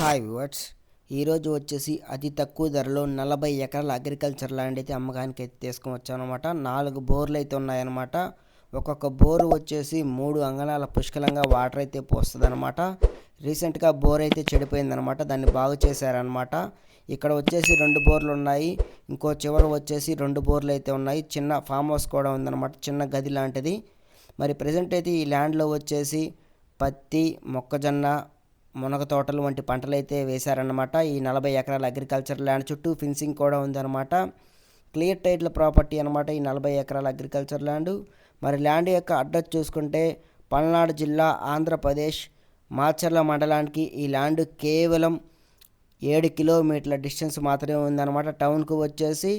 Hi viewers, ఈరోజు వచ్చేసి అతి తక్కువ ధరలో 40 ఎకరాల అగ్రికల్చర్ ల్యాండ్ అయితే అమ్మకానికి అయితే తీసుకొని వచ్చానమాట. 4 బోర్లు అయితే ఉన్నాయన్నమాట. ఒక్కొక్క బోరు వచ్చేసి 3 అంగళాల పుష్కలంగా వాటర్ అయితే పోస్తుంది అనమాట. రీసెంట్గా బోర్ అయితే చెడిపోయిందనమాట, దాన్ని బాగు చేశారనమాట. ఇక్కడ వచ్చేసి 2 బోర్లు ఉన్నాయి, ఇంకో చివర వచ్చేసి 2 బోర్లు అయితే ఉన్నాయి. చిన్న ఫామ్ హౌస్ కూడా ఉందన్నమాట, చిన్న గది లాంటిది. మరి ప్రజెంట్ అయితే ఈ ల్యాండ్లో వచ్చేసి పత్తి, మొక్కజొన్న, మునగ తోటలు వంటి పంటలు అయితే వేశారన్నమాట. ఈ 40 ఎకరాల అగ్రికల్చర్ ల్యాండ్ చుట్టూ ఫెన్సింగ్ కూడా ఉందన్నమాట. క్లియర్ టైటిల్ ప్రాపర్టీ అనమాట ఈ 40 ఎకరాల అగ్రికల్చర్ ల్యాండ్. మరి ల్యాండ్ యొక్క అడ్రస్ చూసుకుంటే పల్నాడు జిల్లా, ఆంధ్రప్రదేశ్, మాచర్ల మండలానికి ఈ ల్యాండ్ కేవలం 7 కిలోమీటర్ల డిస్టెన్స్ మాత్రమే ఉందన్నమాట. టౌన్కు వచ్చేసి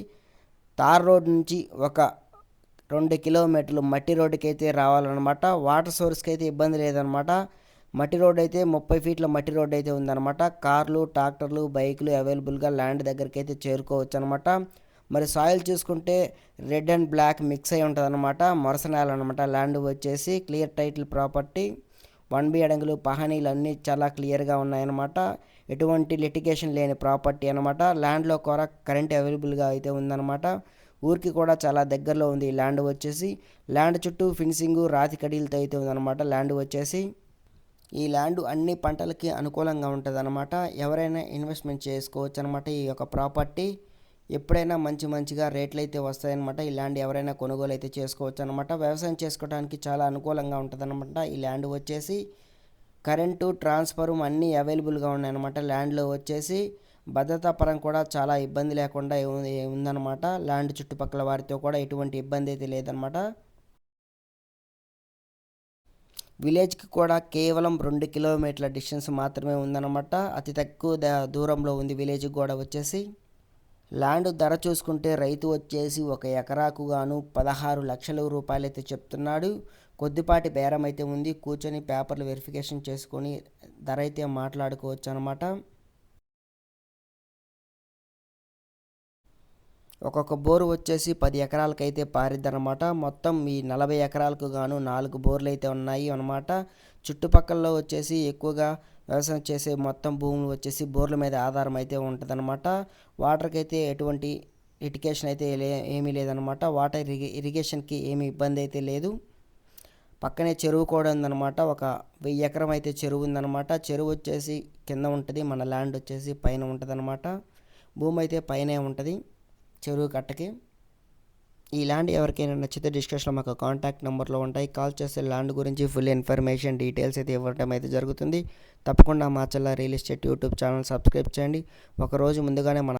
తార్ రోడ్ నుంచి ఒక 2 కిలోమీటర్లు మట్టి రోడ్డుకి అయితే రావాలన్నమాట. వాటర్ సోర్స్కి అయితే ఇబ్బంది లేదనమాట. మట్టి రోడ్ అయితే 30 ఫీట్ల మట్టి రోడ్ అయితే ఉందన్నమాట. కార్లు, ట్రాక్టర్లు, బైకులు అవైలబుల్గా ల్యాండ్ దగ్గరికి అయితే చేరుకోవచ్చు అనమాట. మరి సాయిల్ చూసుకుంటే రెడ్ అండ్ బ్లాక్ మిక్స్ అయి ఉంటుంది అనమాట. మొరస నేల అనమాట. ల్యాండ్ వచ్చేసి క్లియర్ టైటిల్ ప్రాపర్టీ, 1B అడంగులు, పహానీలు అన్నీ చాలా క్లియర్గా ఉన్నాయన్నమాట. ఎటువంటి లిటిగేషన్ లేని ప్రాపర్టీ అనమాట. ల్యాండ్లో కూడా కరెంట్ అవైలబుల్గా అయితే ఉందన్నమాట. ఊరికి కూడా చాలా దగ్గరలో ఉంది ఈ ల్యాండ్ వచ్చేసి. ల్యాండ్ చుట్టూ ఫినిషింగ్ రాతి కడీలతో అయితే ఉందన్నమాట. ల్యాండ్ వచ్చేసి ఈ ల్యాండ్ అన్ని పంటలకి అనుకూలంగా ఉంటుంది అనమాట. ఎవరైనా ఇన్వెస్ట్మెంట్ చేసుకోవచ్చు అనమాట. ఈ యొక్క ప్రాపర్టీ ఎప్పుడైనా మంచిగా రేట్లు అయితే వస్తాయన్నమాట. ఈ ల్యాండ్ ఎవరైనా కొనుగోలు అయితే చేసుకోవచ్చు అనమాట. వ్యవసాయం చేసుకోవడానికి చాలా అనుకూలంగా ఉంటుంది అనమాట. ఈ ల్యాండ్ వచ్చేసి కరెంటు, ట్రాన్స్ఫార్మర్ అన్నీ అవైలబుల్గా ఉన్నాయన్నమాట. ల్యాండ్లో వచ్చేసి భద్రతా పరం కూడా చాలా ఇబ్బంది లేకుండా ఉందన్నమాట. ల్యాండ్ చుట్టుపక్కల వారితో కూడా ఎటువంటి ఇబ్బంది అయితే లేదనమాట. విలేజ్కి కూడా కేవలం 2 కిలోమీటర్ల డిస్టెన్స్ మాత్రమే ఉందన్నమాట. అతి తక్కువ దూరంలో ఉంది విలేజ్కి కూడా వచ్చేసి. ల్యాండ్ ధర చూసుకుంటే రైతు వచ్చేసి 1 ఎకరాకు గాను 16 లక్షల రూపాయలు అయితే చెప్తున్నాడు. కొద్దిపాటి బేరం అయితే ఉంది. కూర్చొని పేపర్లు వెరిఫికేషన్ చేసుకొని ధర అయితే మాట్లాడుకోవచ్చు అనమాట. ఒక్కొక్క బోరు వచ్చేసి 10 ఎకరాలకైతే పారిద్దనమాట. మొత్తం ఈ 40 ఎకరాలకు గాను 4 బోర్లు అయితే ఉన్నాయి అనమాట. చుట్టుపక్కల వచ్చేసి ఎక్కువగా వ్యవసాయం చేసే మొత్తం భూములు వచ్చేసి బోర్ల మీద ఆధారం అయితే ఉంటుందన్నమాట. వాటర్కి అయితే ఎటువంటి ఇరిగేషన్ అయితే ఏమీ లేదనమాట. వాటర్ ఇరిగేషన్కి ఏమీ ఇబ్బంది అయితే లేదు. పక్కనే చెరువు కూడా ఉందన్నమాట. ఒక 1000 ఎకరం అయితే చెరువు ఉందన్నమాట. చెరువు వచ్చేసి కింద ఉంటుంది, మన ల్యాండ్ వచ్చేసి పైన ఉంటుంది అనమాట. భూమి అయితే పైనే ఉంటుంది చెరువు కట్టకి. ఈ ల్యాండ్ ఎవరికైనా నచ్చితే డిస్క్రిప్షన్లో మాకు కాంటాక్ట్ నెంబర్లో ఉంటాయి. కాల్ చేస్తే ల్యాండ్ గురించి ఫుల్ ఇన్ఫర్మేషన్, డీటెయిల్స్ అయితే ఇవ్వడం అయితే జరుగుతుంది. తప్పకుండా Macherla real estate YouTube channel subscribe చేయండి. ఒకరోజు ముందుగానే మన